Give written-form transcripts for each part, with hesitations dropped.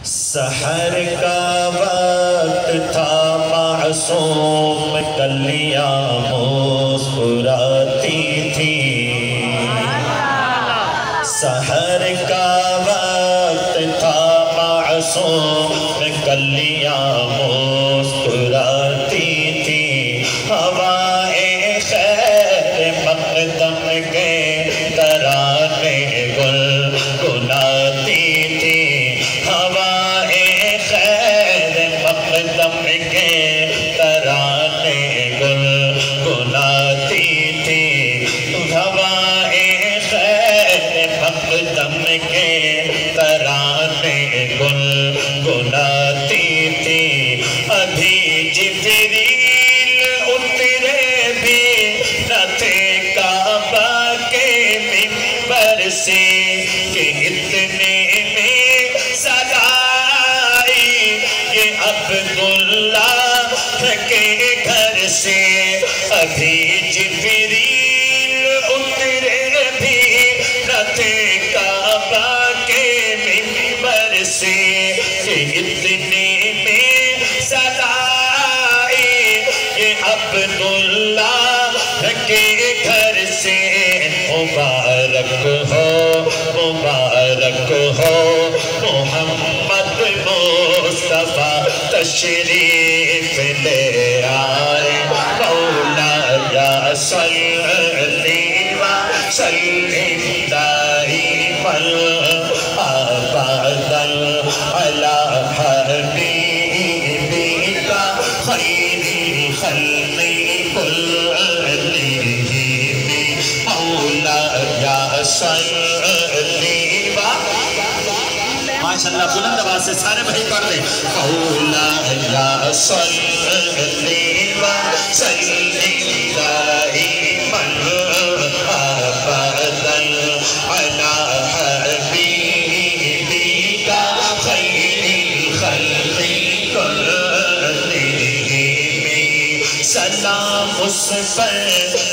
سحر کا وقت تھا معصوم کلیاں مسکراتی تھی، سحر کا وقت تھا معصوم کلیاں مسکراتی تھی، ہوائے خیر مقدم کے ترانے گناتی تھی، ہوائے خیر مقدم کے ترانے گناتی تھی، ہوائے خیر مقدم کے ترانے گناتی تھی، ابھی جبریل اترے بھی نہ تھے کعبہ کے منبر سے کہ اتنے میں صدا آئی یہ عبداللہ کے گھر سے، ابھی جبریل اترے بھی نہ تھے کعبہ کے منبر سے کہ اتنے میں صدا آئی یہ عبداللہ کے گھر سے، مبارک ہو محمد مصطفیٰ تشریف لے آئے، مولا صلی وسلم دائما ابدا علی حبیبک خیر الخلق كلهم، مولا صلی ماشاءاللہ بلند آواز سے سارے بھائی پڑھ لیں، مولا صلی وسلم دائما ابدا علی حبیبک خیر الخلق كلهم، سلام اس پر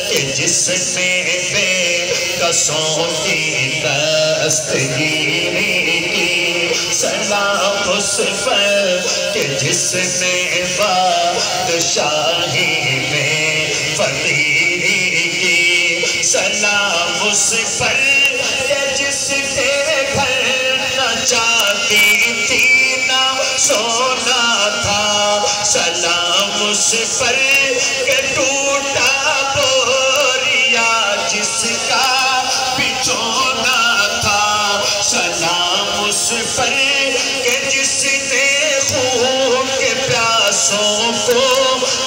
کہ جس میں بے کسوں کی دستگیری کی، سلام اس پر کہ جس نے بادشاہی میں فقیری کی، سلام اس پر کہ جس کے گھر نہ چاندی تھی نہ سونا تھا، سلام اس پر کہ ٹوٹا بوریا جس کا بچھونا تھا، سلام اس پر کہ جس نے خون کے پیاسوں کو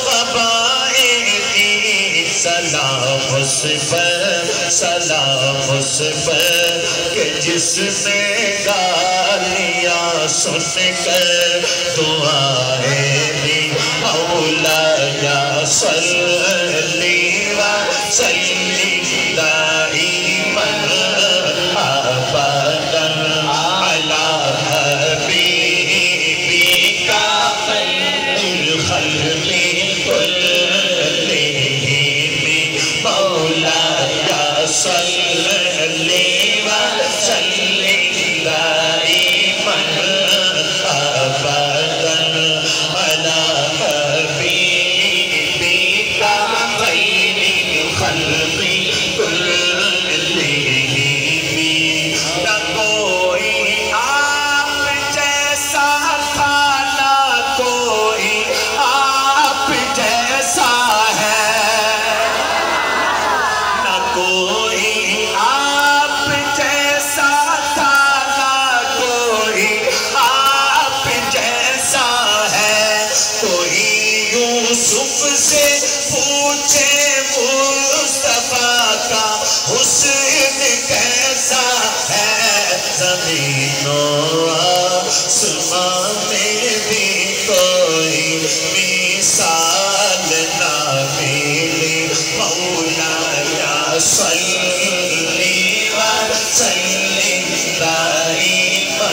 قبائیں دی، سلام اس پر کہ جس نے گالیاں سن کر دعائیں دی، مولا صلی وسلم دائما ابدا علی حبیبک خیر الخلق كلهم، مولا صلی وسلم دائما ابدا علی حبیبک خیر الخلق كلهم، نہ کوئی آپ جیسا تھا نہ کوئی آپ جیسا ہے، نہ کوئی آپ جیسا تھا نہ کوئی آپ جیسا ہے، کوئی یوسف سے پوچھے مصطفیٰ کا حسن کیسا ہے، زمین و آسمان میں بھی کوئی مثال نہ ملی، مولا صلی وسلم دائما